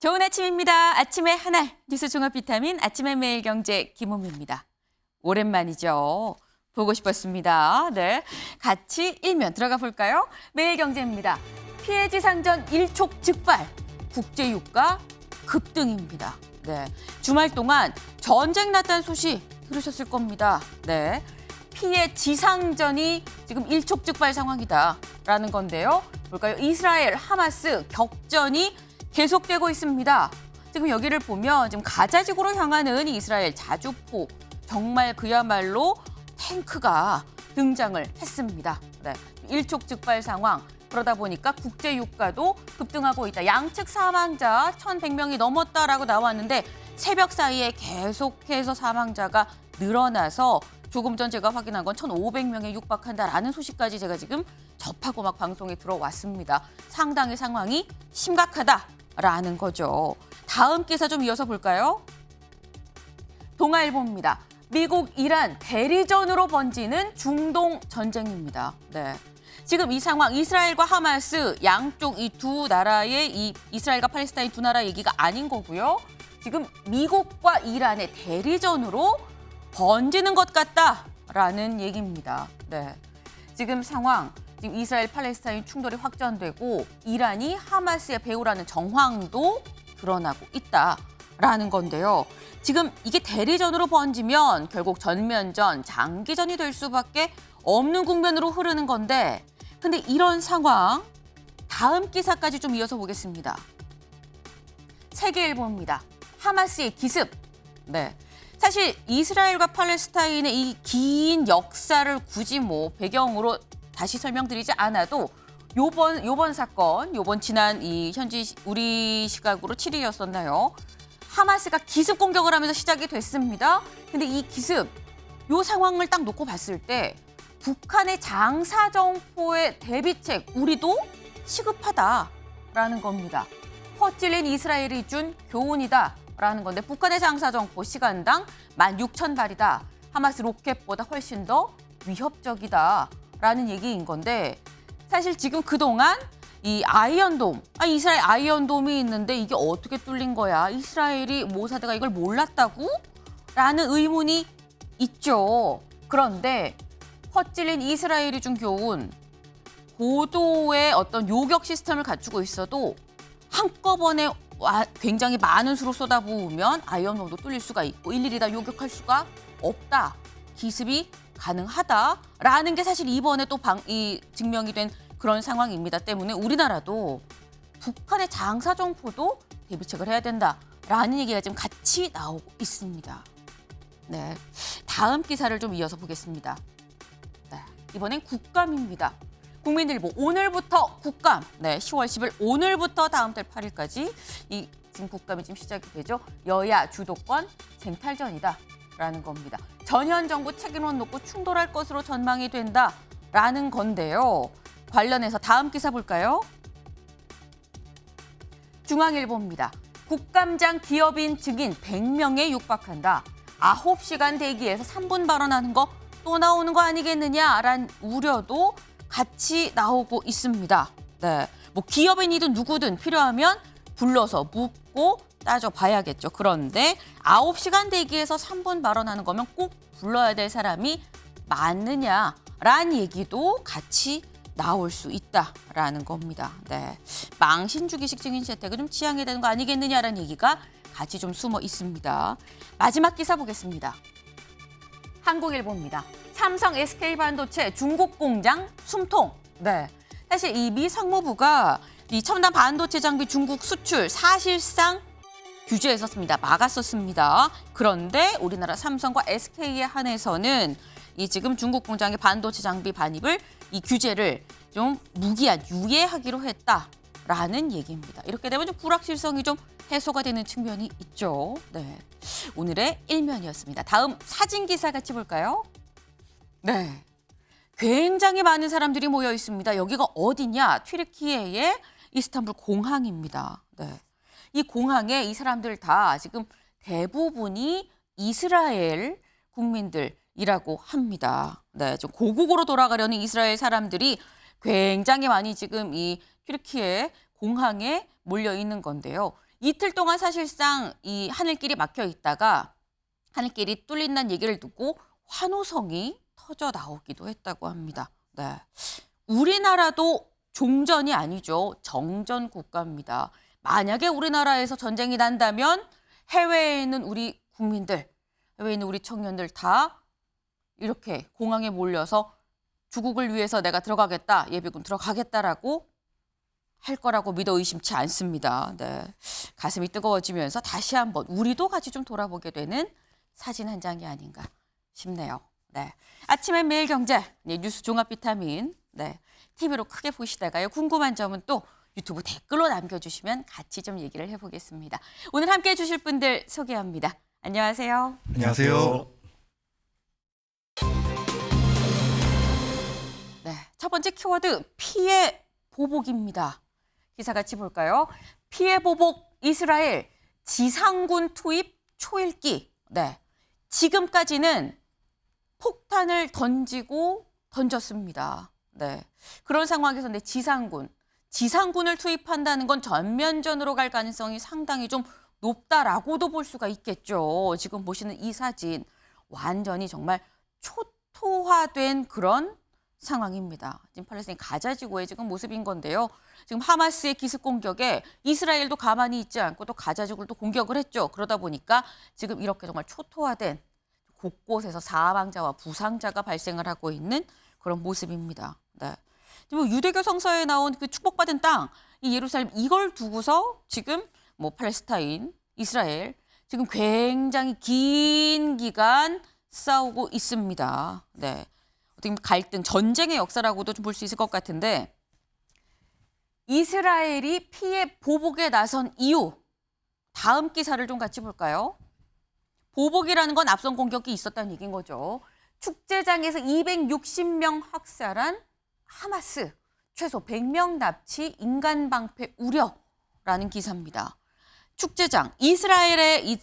좋은 아침입니다. 아침의 하나 뉴스 종합 비타민 아침의 매일경제 김은미입니다. 오랜만이죠. 보고 싶었습니다. 네, 같이 일면 들어가 볼까요? 매일경제입니다. 피해지상전 일촉즉발, 국제유가 급등입니다. 네, 주말 동안 전쟁 났다는 소식 들으셨을 겁니다. 네, 피해 지상전이 지금 일촉즉발 상황이다라는 건데요. 볼까요? 이스라엘, 하마스 격전이 계속되고 있습니다. 지금 여기를 보면 지금 가자지구로 향하는 이스라엘 자주포, 정말 그야말로 탱크가 등장을 했습니다. 네, 일촉즉발 상황. 그러다 보니까 국제유가도 급등하고 있다. 양측 사망자 1,100명이 넘었다라고 나왔는데 새벽 사이에 계속해서 사망자가 늘어나서 조금 전 제가 확인한 건 1,500명에 육박한다라는 소식까지 제가 지금 접하고 막 방송에 들어왔습니다. 상당히 상황이 심각하다라는 거죠. 다음 기사 좀 이어서 볼까요? 동아일보입니다. 미국, 이란 대리전으로 번지는 중동 전쟁입니다. 네. 지금 이 상황, 이스라엘과 하마스 양쪽 이 두 나라의 이 이스라엘과 팔레스타인 두 나라 얘기가 아닌 거고요. 지금 미국과 이란의 대리전으로 번지는 것 같다라는 얘기입니다. 네. 지금 상황, 지금 이스라엘 팔레스타인 충돌이 확전되고 이란이 하마스의 배후라는 정황도 드러나고 있다라는 건데요. 지금 이게 대리전으로 번지면 결국 전면전, 장기전이 될 수밖에 없는 국면으로 흐르는 건데 근데 이런 상황 다음 기사까지 좀 이어서 보겠습니다. 세계일보입니다. 하마스의 기습. 네. 사실 이스라엘과 팔레스타인의 이 긴 역사를 굳이 뭐 배경으로 다시 설명드리지 않아도 요번 사건, 요번 지난 이 현지 우리 시각으로 7일이었었나요? 하마스가 기습 공격을 하면서 시작이 됐습니다. 근데 이 기습, 요 상황을 딱 놓고 봤을 때 북한의 장사정포의 대비책, 우리도 시급하다라는 겁니다. 헛질린 이스라엘이 준 교훈이다라는 건데 북한의 장사정포 시간당 16,000발이다. 하마스 로켓보다 훨씬 더 위협적이다라는 얘기인 건데 사실 지금 그동안 이 아이언돔, 이스라엘 아이언돔이 있는데 이게 어떻게 뚫린 거야? 이스라엘이 모사드가 이걸 몰랐다고? 라는 의문이 있죠. 그런데 헛질린 이스라엘이 준 교훈, 고도의 어떤 요격 시스템을 갖추고 있어도 한꺼번에 굉장히 많은 수로 쏟아부으면 아이언돔도 뚫릴 수가 있고 일일이 다 요격할 수가 없다. 기습이 가능하다라는 게 사실 이번에 또 증명이 된 그런 상황입니다. 때문에 우리나라도 북한의 장사정포도 대비책을 해야 된다라는 얘기가 지금 같이 나오고 있습니다. 네, 다음 기사를 좀 이어서 보겠습니다. 네, 이번엔 국감입니다. 국민일보 오늘부터 국감. 네, 10월 10일 오늘부터 다음 달 8일까지 이 지금 국감이 지금 시작이 되죠. 여야 주도권 쟁탈전이다라는 겁니다. 전현 정부 책임론 놓고 충돌할 것으로 전망이 된다라는 건데요. 관련해서 다음 기사 볼까요? 중앙일보입니다. 국감장 기업인 증인 100명에 육박한다. 9시간 대기에서 3분 발언하는 거 또 나오는 거 아니겠느냐라는 우려도 같이 나오고 있습니다. 네, 뭐 기업인이든 누구든 필요하면 불러서 묻고 따져봐야겠죠. 그런데 9시간 대기에서 3분 발언하는 거면 꼭 불러야 될 사람이 맞느냐라는 얘기도 같이 나올 수 있다라는 겁니다. 네, 망신주기식 증인 채택을 좀 지양해야 되는 거 아니겠느냐라는 얘기가 같이 좀 숨어 있습니다. 마지막 기사 보겠습니다. 한국일보입니다. 삼성 SK반도체 중국 공장 숨통. 네, 사실 이 미 상무부가 이 첨단 반도체 장비 중국 수출 사실상 규제했었습니다. 막았었습니다. 그런데 우리나라 삼성과 SK에 한해서는 이 지금 중국 공장의 반도체 장비 반입을 이 규제를 좀 무기한 유예하기로 했다라는 얘기입니다. 이렇게 되면 좀 불확실성이 좀 해소가 되는 측면이 있죠. 네, 오늘의 일면이었습니다. 다음 사진 기사 같이 볼까요? 네, 굉장히 많은 사람들이 모여 있습니다. 여기가 어디냐? 튀르키예의 이스탄불 공항입니다. 네, 이 공항에 이 사람들 다 지금 대부분이 이스라엘 국민들이라고 합니다. 네, 좀 고국으로 돌아가려는 이스라엘 사람들이 굉장히 많이 지금 이 튀르키예 공항에 몰려 있는 건데요. 이틀 동안 사실상 이 하늘길이 막혀 있다가 하늘길이 뚫린다는 얘기를 듣고 환호성이 터져 나오기도 했다고 합니다. 네. 우리나라도 종전이 아니죠. 정전 국가입니다. 만약에 우리나라에서 전쟁이 난다면 해외에 있는 우리 국민들, 해외에 있는 우리 청년들 다 이렇게 공항에 몰려서 주국을 위해서 내가 들어가겠다, 예비군 들어가겠다라고 할 거라고 믿어 의심치 않습니다. 네. 가슴이 뜨거워지면서 다시 한번 우리도 같이 좀 돌아보게 되는 사진 한 장이 아닌가 싶네요. 네. 아침엔 매일경제, 네, 뉴스 종합 비타민. 네. TV로 크게 보시다가요. 궁금한 점은 또 유튜브 댓글로 남겨주시면 같이 좀 얘기를 해보겠습니다. 오늘 함께해 주실 분들 소개합니다. 안녕하세요. 안녕하세요. 네, 첫 번째 키워드 피해 보복입니다. 기사 같이 볼까요? 피해 보복 이스라엘 지상군 투입 초읽기. 네, 지금까지는 폭탄을 던졌습니다. 네, 그런 상황에서 지상군을 투입한다는 건 전면전으로 갈 가능성이 상당히 좀 높다라고도 볼 수가 있겠죠. 지금 보시는 이 사진 완전히 정말 초토화된 그런 상황입니다. 지금 팔레스타인 가자 지구의 지금 모습인 건데요. 지금 하마스의 기습 공격에 이스라엘도 가만히 있지 않고 또 가자 지구를 또 공격을 했죠. 그러다 보니까 지금 이렇게 정말 초토화된 곳곳에서 사망자와 부상자가 발생을 하고 있는 그런 모습입니다. 네. 유대교 성서에 나온 그 축복받은 땅, 이 예루살렘 이걸 두고서 지금 뭐 팔레스타인, 이스라엘 지금 굉장히 긴 기간 싸우고 있습니다. 네. 어떻게 보면 갈등, 전쟁의 역사라고도 좀 볼 수 있을 것 같은데 이스라엘이 피해 보복에 나선 이유, 다음 기사를 좀 같이 볼까요? 보복이라는 건 앞선 공격이 있었다는 얘기인 거죠. 축제장에서 260명 학살한 하마스, 최소 100명 납치, 인간 방패 우려라는 기사입니다. 축제장, 이스라엘의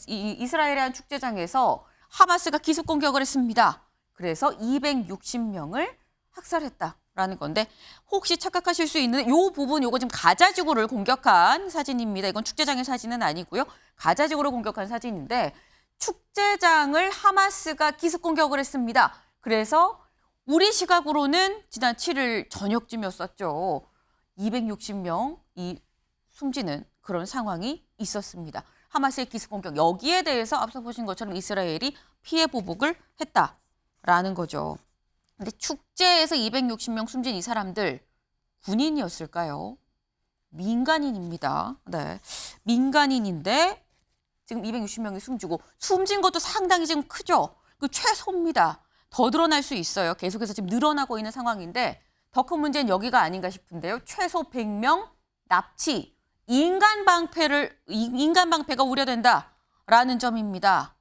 한 축제장에서 하마스가 기습 공격을 했습니다. 그래서 260명을 학살했다라는 건데 혹시 착각하실 수 있는 이 부분, 요거 지금 가자 지구를 공격한 사진입니다. 이건 축제장의 사진은 아니고요. 가자 지구를 공격한 사진인데 축제장을 하마스가 기습 공격을 했습니다. 그래서 우리 시각으로는 지난 7일 저녁쯤이었었죠. 260명이 숨지는 그런 상황이 있었습니다. 하마스의 기습 공격, 여기에 대해서 앞서 보신 것처럼 이스라엘이 피해 보복을 했다라는 거죠. 근데 축제에서 260명 숨진 이 사람들 군인이었을까요? 민간인입니다. 네, 민간인인데 지금 260명이 숨진 것도 상당히 지금 크죠. 그 최소입니다. 더 늘어날 수 있어요. 계속해서 지금 늘어나고 있는 상황인데 더 큰 문제는 여기가 아닌가 싶은데요. 최소 100명 납치, 인간 방패가 우려된다라는 점입니다.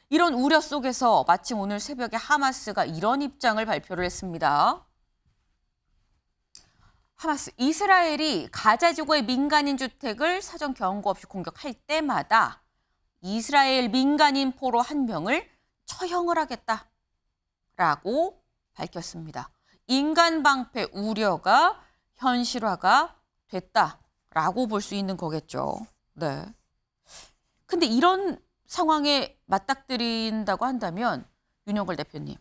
이런 우려 속에서 마침 오늘 새벽에 하마스가 이런 입장을 발표를 했습니다. 하마스, 이스라엘이 가자 지구의 민간인 주택을 사전 경고 없이 공격할 때마다 이스라엘 민간인 포로 1명을 처형을 하겠다라고 밝혔습니다. 인간 방패 우려가 현실화가 됐다라고 볼 수 있는 거겠죠. 네. 근데 이런 상황에 맞닥뜨린다고 한다면 윤영걸 대표님,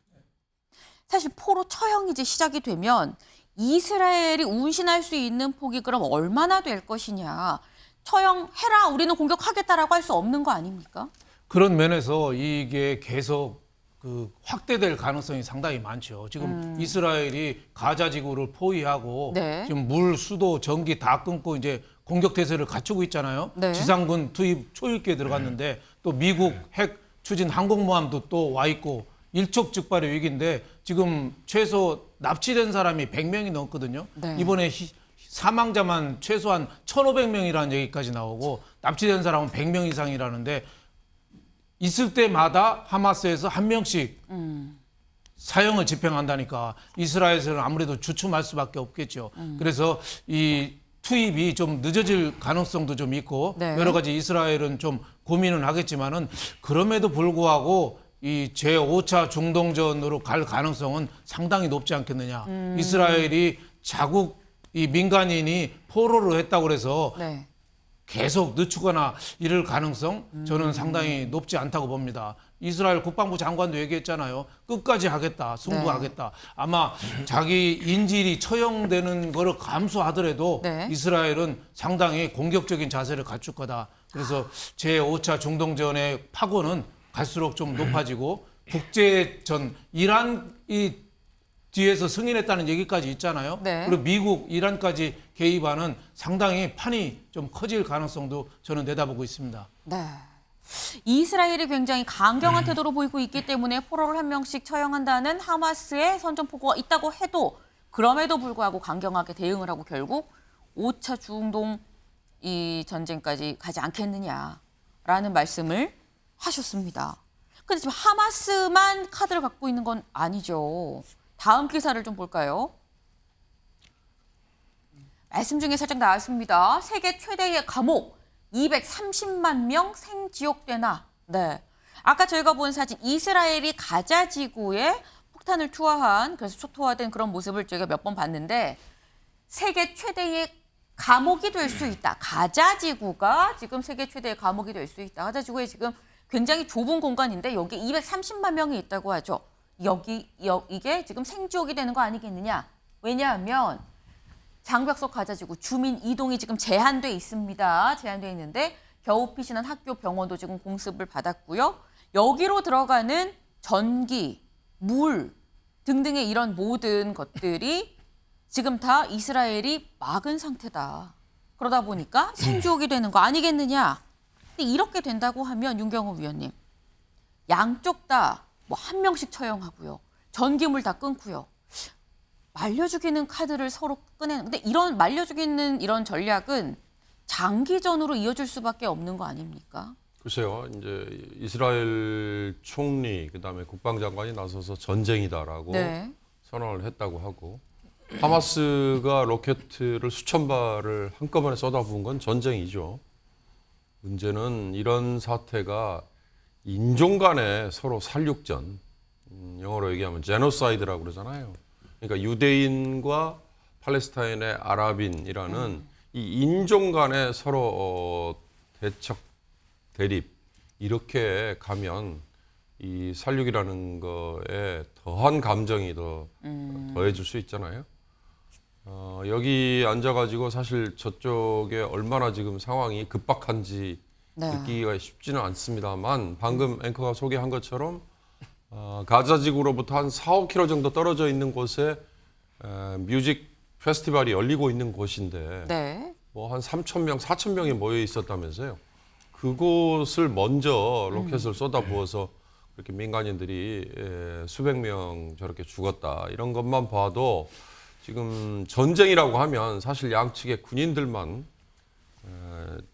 사실 포로 처형이 이제 시작이 되면 이스라엘이 운신할 수 있는 폭이 그럼 얼마나 될 것이냐. 처형해라, 우리는 공격하겠다라고 할 수 없는 거 아닙니까? 그런 면에서 이게 계속 확대될 가능성이 상당히 많죠. 지금 이스라엘이 가자 지구를 포위하고 네. 지금 물, 수도, 전기 다 끊고 이제 공격 태세를 갖추고 있잖아요. 네. 지상군 투입 초읽기에 들어갔는데 또 미국 핵 추진 항공모함도 또 와 있고 일촉즉발의 위기인데 지금 최소 납치된 사람이 100명이 넘거든요. 네. 이번에 사망자만 최소한 1,500명이라는 얘기까지 나오고 납치된 사람은 100명 이상이라는데 있을 때마다 하마스에서 1명씩 사형을 집행한다니까 이스라엘에서는 아무래도 주춤할 수밖에 없겠죠. 그래서 이 투입이 좀 늦어질 가능성도 좀 있고 네. 여러 가지 이스라엘은 좀 고민은 하겠지만은 그럼에도 불구하고 이 제5차 중동전으로 갈 가능성은 상당히 높지 않겠느냐. 이스라엘이 자국 이 민간인이 포로를 했다고 그래서 네. 계속 늦추거나 이럴 가능성 저는 상당히 높지 않다고 봅니다. 이스라엘 국방부 장관도 얘기했잖아요. 끝까지 하겠다, 승부하겠다. 아마 자기 인질이 처형되는 거를 감수하더라도 네. 이스라엘은 상당히 공격적인 자세를 갖출 거다. 그래서 제5차 중동전의 파고는 갈수록 좀 높아지고 국제전 이란이 뒤에서 승인했다는 얘기까지 있잖아요. 네. 그리고 미국, 이란까지 개입하는 상당히 판이 좀 커질 가능성도 저는 내다보고 있습니다. 네. 이스라엘이 굉장히 강경한 태도로 보이고 있기 때문에 포로를 한 명씩 처형한다는 하마스의 선전포고가 있다고 해도 그럼에도 불구하고 강경하게 대응을 하고 결국 5차 중동 이 전쟁까지 가지 않겠느냐라는 말씀을 하셨습니다. 근데 지금 하마스만 카드를 갖고 있는 건 아니죠. 다음 기사를 좀 볼까요? 말씀 중에 살짝 나왔습니다. 세계 최대의 감옥 230만 명 생지옥되나. 네. 아까 저희가 본 사진 이스라엘이 가자 지구에 폭탄을 투하한 그래서 초토화된 그런 모습을 저희가 몇 번 봤는데 세계 최대의 감옥이 될 수 있다. 가자 지구가 지금 세계 최대의 감옥이 될 수 있다. 가자 지구에 지금 굉장히 좁은 공간인데 여기 230만 명이 있다고 하죠. 이게 지금 생지옥이 되는 거 아니겠느냐. 왜냐하면 장벽 속 가자지구 주민 이동이 지금 제한돼 있습니다. 제한돼 있는데 겨우 피신한 학교, 병원도 지금 공습을 받았고요. 여기로 들어가는 전기, 물 등등의 이런 모든 것들이 지금 다 이스라엘이 막은 상태다. 그러다 보니까 생지옥이 되는 거 아니겠느냐. 근데 이렇게 된다고 하면 윤경호 위원님, 양쪽 다 뭐 한 명씩 처형하고요. 전기물 다 끊고요. 말려 죽이는 카드를 서로 꺼내는. 근데 이런 말려 죽이는 이런 전략은 장기전으로 이어질 수밖에 없는 거 아닙니까? 글쎄요. 이제 이스라엘 총리 그다음에 국방장관이 나서서 전쟁이다라고 네. 선언을 했다고 하고 하마스가 로켓을 수천 발을 한꺼번에 쏟아부은 건 전쟁이죠. 문제는 이런 사태가 인종 간의 서로 살육전, 영어로 얘기하면 제노사이드라고 그러잖아요. 그러니까 유대인과 팔레스타인의 아랍인이라는 이 인종 간의 서로 대척, 대립 이렇게 가면 이 살육이라는 거에 더한 감정이 더 더해질 수 있잖아요. 여기 앉아가지고 사실 저쪽에 얼마나 지금 상황이 급박한지 느끼기가 쉽지는 않습니다만 방금 앵커가 소개한 것처럼 가자지구로부터 한 4-5km 정도 떨어져 있는 곳에 뮤직 페스티벌이 열리고 있는 곳인데 네. 뭐 한 3,000명, 4,000명이 모여 있었다면서요. 그곳을 먼저 로켓을 쏟아부어서 그렇게 민간인들이 수백 명 저렇게 죽었다. 이런 것만 봐도 지금 전쟁이라고 하면 사실 양측의 군인들만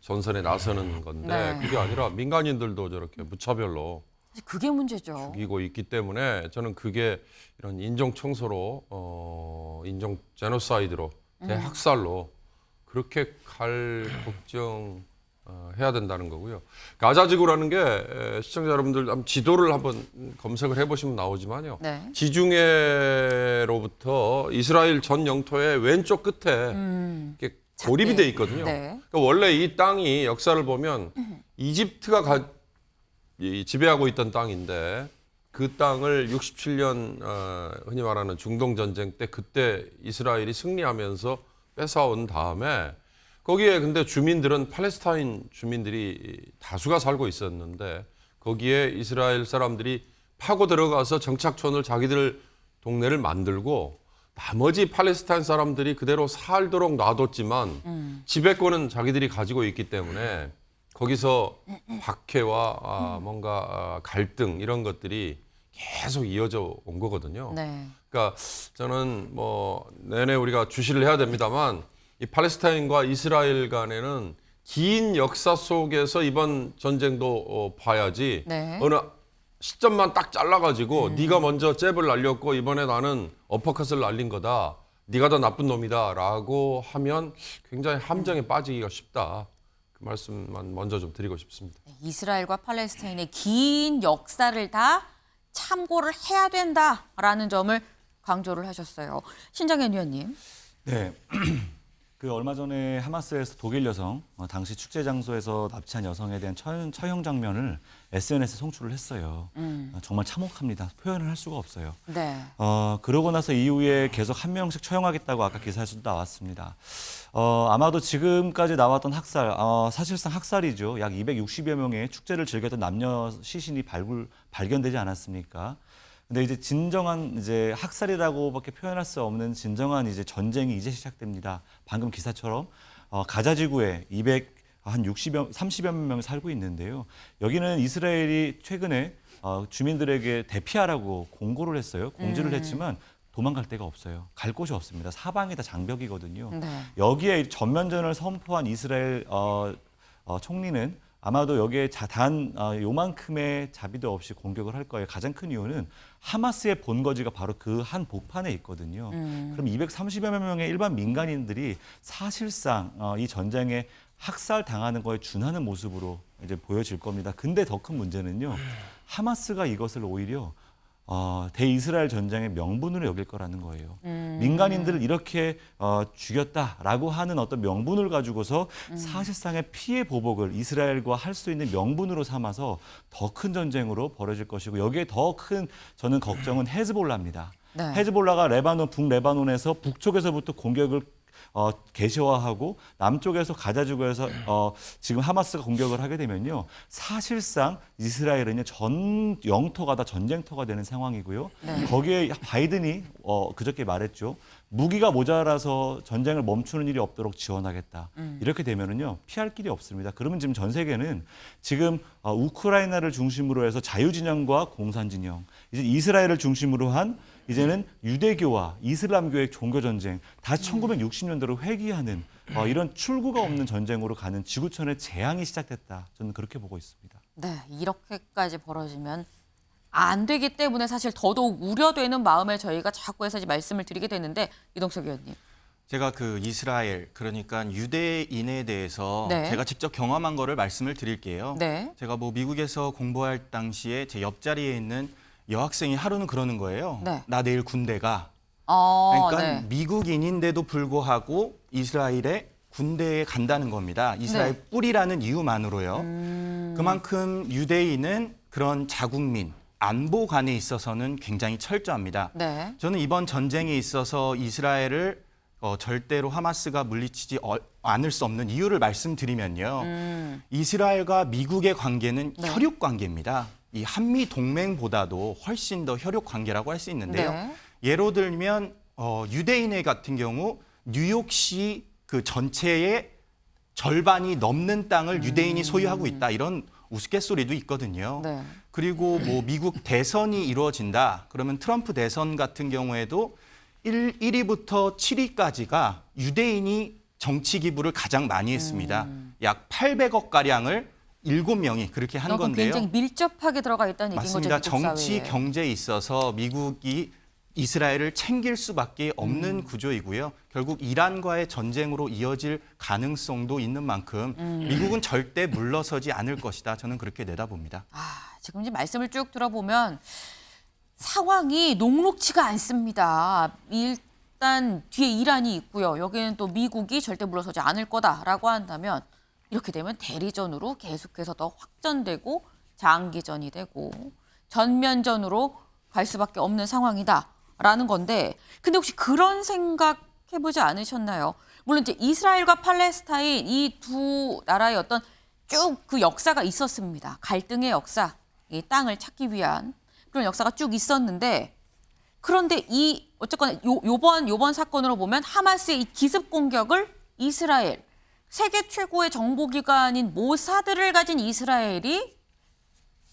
전선에 나서는 건데 네. 그게 아니라 민간인들도 저렇게 무차별로 그게 문제죠. 죽이고 있기 때문에 저는 그게 이런 인종 청소로 인종 제노사이드로 대학살로 그렇게 갈 걱정 해야 된다는 거고요. 가자지구라는 게 시청자 여러분들 한번 지도를 한번 검색을 해보시면 나오지만요. 네. 지중해로부터 이스라엘 전 영토의 왼쪽 끝에 이렇게 고립이 돼 있거든요. 네. 그러니까 원래 이 땅이 역사를 보면 이집트가 지배하고 있던 땅인데 그 땅을 67년 흔히 말하는 중동 전쟁 때 그때 이스라엘이 승리하면서 뺏어온 다음에 거기에 근데 주민들은 팔레스타인 주민들이 다수가 살고 있었는데 거기에 이스라엘 사람들이 파고 들어가서 정착촌을 자기들 동네를 만들고 나머지 팔레스타인 사람들이 그대로 살도록 놔뒀지만 지배권은 자기들이 가지고 있기 때문에 거기서 박해와 뭔가 갈등 이런 것들이 계속 이어져 온 거거든요. 네. 그러니까 저는 뭐 내내 우리가 주시를 해야 됩니다만 이 팔레스타인과 이스라엘 간에는 긴 역사 속에서 이번 전쟁도 봐야지 네. 어느 시점만 딱 잘라가지고 네가 먼저 잽을 날렸고 이번에 나는 어퍼컷을 날린 거다. 네가 더 나쁜 놈이다라고 하면 굉장히 함정에 빠지기가 쉽다. 그 말씀만 먼저 좀 드리고 싶습니다. 이스라엘과 팔레스타인의 긴 역사를 다 참고를 해야 된다라는 점을 강조를 하셨어요. 신정현 위원님. 네. 그 얼마 전에 하마스에서 독일 여성 당시 축제 장소에서 납치한 여성에 대한 처형 장면을 SNS에 송출을 했어요. 정말 참혹합니다. 표현을 할 수가 없어요. 네. 그러고 나서 이후에 계속 한 명씩 처형하겠다고 아까 기사에서도 나왔습니다. 아마도 지금까지 나왔던 학살, 사실상 학살이죠. 약 260여 명의 축제를 즐겼던 남녀 시신이 발견되지 않았습니까? 근데 이제 진정한 이제 학살이라고밖에 표현할 수 없는 진정한 이제 전쟁이 이제 시작됩니다. 방금 기사처럼 가자 지구에 30여 명이 살고 있는데요. 여기는 이스라엘이 최근에 주민들에게 대피하라고 공고를 했어요. 공지를 했지만 도망갈 데가 없어요. 갈 곳이 없습니다. 사방이 다 장벽이거든요. 네. 여기에 전면전을 선포한 이스라엘 총리는 아마도 여기에 요만큼의 자비도 없이 공격을 할 거예요. 가장 큰 이유는 하마스의 본거지가 바로 그 한 복판에 있거든요. 그럼 230여 명의 일반 민간인들이 사실상 이 전쟁에 학살당하는 거에 준하는 모습으로 이제 보여질 겁니다. 근데 더 큰 문제는요. 하마스가 이것을 오히려 대이스라엘 전쟁의 명분으로 여길 거라는 거예요. 민간인들을 이렇게 죽였다라고 하는 어떤 명분을 가지고서 사실상의 피해 보복을 이스라엘과 할 수 있는 명분으로 삼아서 더 큰 전쟁으로 벌어질 것이고 여기에 더 큰 저는 걱정은 헤즈볼라입니다. 네. 헤즈볼라가 북레바논에서 북쪽에서부터 공격을 개시화하고 남쪽에서 가자 지구에서 지금 하마스가 공격을 하게 되면요. 사실상 이스라엘은 전 영토가 다 전쟁터가 되는 상황이고요. 네. 거기에 바이든이 그저께 말했죠. 무기가 모자라서 전쟁을 멈추는 일이 없도록 지원하겠다. 이렇게 되면은요. 피할 길이 없습니다. 그러면 지금 전 세계는 지금 우크라이나를 중심으로 해서 자유진영과 공산진영, 이제 이스라엘을 중심으로 한 이제는 유대교와 이슬람교의 종교전쟁, 다시 1960년대로 회귀하는 이런 출구가 없는 전쟁으로 가는 지구촌의 재앙이 시작됐다. 저는 그렇게 보고 있습니다. 네, 이렇게까지 벌어지면 안 되기 때문에 사실 더더욱 우려되는 마음에 저희가 자꾸 해서 말씀을 드리게 되는데 이동석 의원님. 제가 그 이스라엘, 그러니까 유대인에 대해서 네. 제가 직접 경험한 거를 말씀을 드릴게요. 네. 제가 뭐 미국에서 공부할 당시에 제 옆자리에 있는 여학생이 하루는 그러는 거예요. 네. 나 내일 군대 가. 그러니까 네. 미국인인데도 불구하고 이스라엘에 군대에 간다는 겁니다. 이스라엘 네. 뿌리라는 이유만으로요. 그만큼 유대인은 그런 자국민, 안보관에 있어서는 굉장히 철저합니다. 네. 저는 이번 전쟁에 있어서 이스라엘을 절대로 하마스가 물리치지 않을 수 없는 이유를 말씀드리면요. 이스라엘과 미국의 관계는 네. 혈육 관계입니다. 이 한미 동맹보다도 훨씬 더 혈육 관계라고 할 수 있는데요. 네. 예로 들면 유대인회 같은 경우 뉴욕시 그 전체의 절반이 넘는 땅을 유대인이 소유하고 있다. 이런 우스갯소리도 있거든요. 네. 그리고 뭐 미국 대선이 이루어진다. 그러면 트럼프 대선 같은 경우에도 1위부터 7위까지가 유대인이 정치 기부를 가장 많이 했습니다. 약 800억 가량을 7명이 그렇게 한 그만큼 건데요. 굉장히 밀접하게 들어가 있다는 얘기인 거죠. 맞습니다. 미국 정치 사회에. 경제에 있어서 미국이 이스라엘을 챙길 수밖에 없는 구조이고요. 결국 이란과의 전쟁으로 이어질 가능성도 있는 만큼 미국은 절대 물러서지 않을 것이다. 저는 그렇게 내다봅니다. 지금 이제 말씀을 쭉 들어보면 상황이 녹록치가 않습니다. 일단 뒤에 이란이 있고요. 여기는 또 미국이 절대 물러서지 않을 거다라고 한다면 이렇게 되면 대리전으로 계속해서 더 확전되고 장기전이 되고 전면전으로 갈 수밖에 없는 상황이다라는 건데 근데 혹시 그런 생각 해보지 않으셨나요? 물론 이제 이스라엘과 팔레스타인 이 두 나라의 어떤 쭉 그 역사가 있었습니다. 갈등의 역사, 이 땅을 찾기 위한 그런 역사가 쭉 있었는데 그런데 이 어쨌거나 요번 사건으로 보면 하마스의 이 기습 공격을 이스라엘 세계 최고의 정보기관인 모사드를 가진 이스라엘이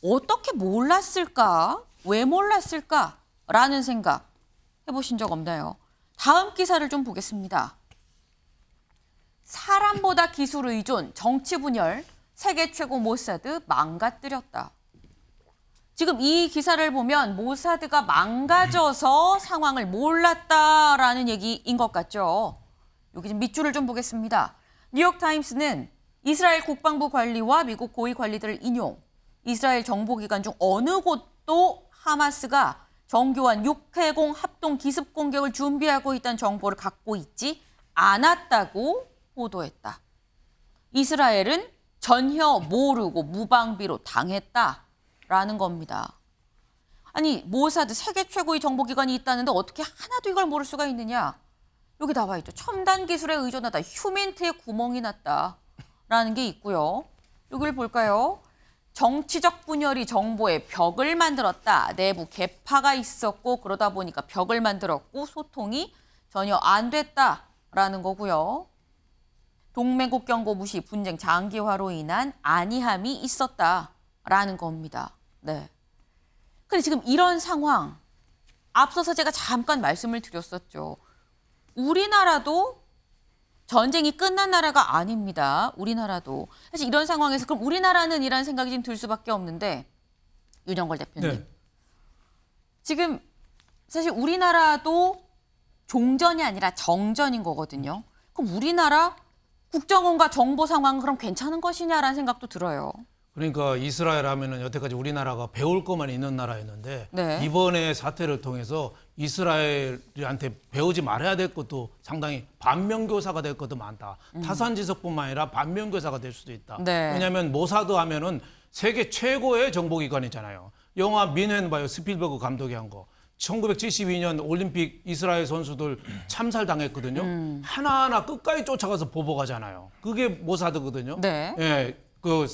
어떻게 몰랐을까? 왜 몰랐을까라는 생각 해보신 적 없나요? 다음 기사를 좀 보겠습니다. 사람보다 기술 의존, 정치 분열, 세계 최고 모사드 망가뜨렸다. 지금 이 기사를 보면 모사드가 망가져서 상황을 몰랐다라는 얘기인 것 같죠. 여기 좀 밑줄을 좀 보겠습니다. 뉴욕타임스는 이스라엘 국방부 관리와 미국 고위 관리들을 인용. 이스라엘 정보기관 중 어느 곳도 하마스가 정교한 6회공 합동 기습 공격을 준비하고 있다는 정보를 갖고 있지 않았다고 보도했다. 이스라엘은 전혀 모르고 무방비로 당했다라는 겁니다. 아니 모사드 세계 최고의 정보기관이 있다는데 어떻게 하나도 이걸 모를 수가 있느냐. 여기 나와 있죠. 첨단 기술에 의존하다 휴민트에 구멍이 났다라는 게 있고요. 여기를 볼까요? 정치적 분열이 정보의 벽을 만들었다. 내부 개파가 있었고 그러다 보니까 벽을 만들었고 소통이 전혀 안 됐다라는 거고요. 동맹국 경고 무시, 분쟁 장기화로 인한 안이함이 있었다라는 겁니다. 네. 근데 지금 이런 상황, 앞서서 제가 잠깐 말씀을 드렸었죠. 우리나라도 전쟁이 끝난 나라가 아닙니다. 우리나라도. 사실 이런 상황에서 그럼 우리나라는 이라는 생각이 지금 들 수밖에 없는데 윤영걸 대표님. 네. 지금 사실 우리나라도 종전이 아니라 정전인 거거든요. 그럼 우리나라 국정원과 정보 상황은 그럼 괜찮은 것이냐라는 생각도 들어요. 그러니까 이스라엘 하면은 여태까지 우리나라가 배울 것만 있는 나라였는데 네. 이번에 사태를 통해서 이스라엘한테 배우지 말아야 될 것도 상당히 반면교사가 될 것도 많다. 타산지석뿐만 아니라 반면교사가 될 수도 있다. 네. 왜냐하면 모사드 하면은 세계 최고의 정보기관이잖아요. 영화 민헨바요 스필버그 감독이 한 거. 1972년 올림픽 이스라엘 선수들 참살당했거든요. 하나하나 끝까지 쫓아가서 보복하잖아요. 그게 모사드거든요. 네. 예, 그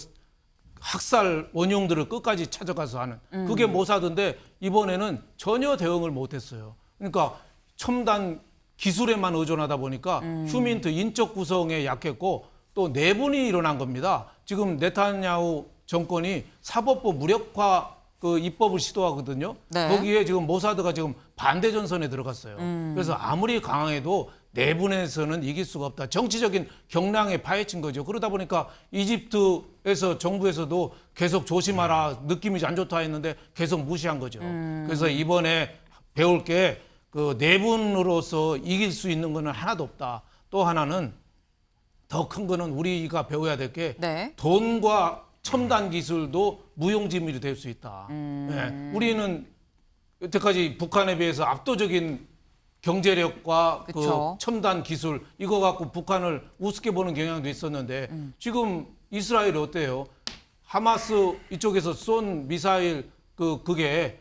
학살 원흉들을 끝까지 찾아가서 하는 그게 모사드인데 이번에는 전혀 대응을 못했어요. 그러니까 첨단 기술에만 의존하다 보니까 휴민트 인적 구성에 약했고 또 내분이 일어난 겁니다. 지금 네타냐후 정권이 사법부 무력화 그 입법을 시도하거든요. 네. 거기에 지금 모사드가 지금 반대 전선에 들어갔어요. 그래서 아무리 강해도 내분에서는 이길 수가 없다. 정치적인 경랑에 파헤친 거죠. 그러다 보니까 이집트에서 정부에서도 계속 조심하라, 느낌이 안 좋다 했는데 계속 무시한 거죠. 그래서 이번에 배울 게 그 내분으로서 이길 수 있는 거는 하나도 없다. 또 하나는 더 큰 거는 우리가 배워야 될 게 네. 돈과 첨단 기술도 무용지물이 될 수 있다. 예, 우리는 여태까지 북한에 비해서 압도적인 경제력과 그쵸. 그 첨단 기술 이거 갖고 북한을 우습게 보는 경향도 있었는데 지금 이스라엘이 어때요? 하마스 이쪽에서 쏜 미사일 그게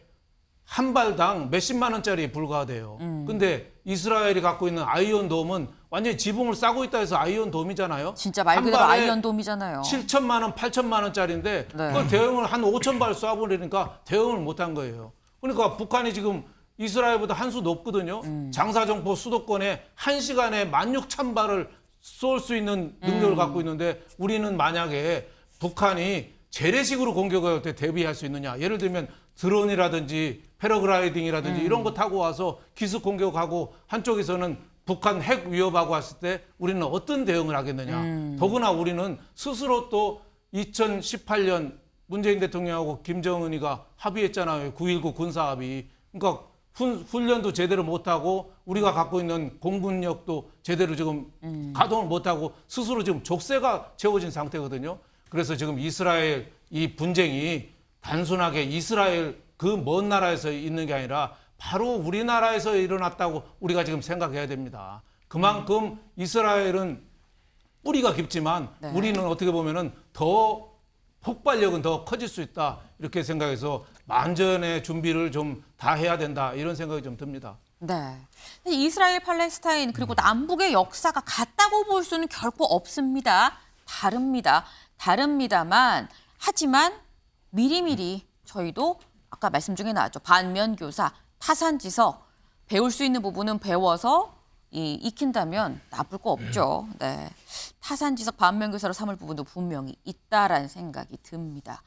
한 발당 몇십만 원짜리에 불과하대요. 근데 이스라엘이 갖고 있는 아이언돔은 완전히 지붕을 싸고 있다 해서 아이언돔이잖아요. 진짜 말 한 그대로 발에 아이언돔이잖아요. 7천만 원, 8천만 원짜리인데 네. 그걸 대응을 한 5천 발 쏴버리니까 대응을 못한 거예요. 그러니까 북한이 지금 이스라엘보다 한 수 높거든요. 장사정포 수도권에 한 시간에 16,000발을 쏠 수 있는 능력을 갖고 있는데 우리는 만약에 북한이 재래식으로 공격할 때 대비할 수 있느냐. 예를 들면 드론이라든지 패러글라이딩이라든지 이런 거 타고 와서 기습 공격하고 한쪽에서는 북한 핵 위협하고 왔을 때 우리는 어떤 대응을 하겠느냐. 더구나 우리는 스스로 또 2018년 문재인 대통령하고 김정은이가 합의했잖아요. 9.19 군사합의. 그러니까 훈련도 제대로 못하고 우리가 갖고 있는 공군력도 제대로 지금 가동을 못하고 스스로 지금 족쇄가 채워진 상태거든요. 그래서 지금 이스라엘 이 분쟁이 단순하게 이스라엘 그 먼 나라에서 있는 게 아니라 바로 우리나라에서 일어났다고 우리가 지금 생각해야 됩니다. 그만큼 이스라엘은 뿌리가 깊지만 네. 우리는 어떻게 보면은 더 폭발력은 더 커질 수 있다. 이렇게 생각해서 만전의 준비를 좀 다 해야 된다. 이런 생각이 좀 듭니다. 네. 이스라엘, 팔레스타인 그리고 남북의 역사가 같다고 볼 수는 결코 없습니다. 다릅니다만 하지만 미리미리 저희도 아까 말씀 중에 나왔죠. 반면교사, 타산지석 배울 수 있는 부분은 배워서 익힌다면 나쁠 거 없죠. 네. 타산지석 반면교사로 삼을 부분도 분명히 있다라는 생각이 듭니다.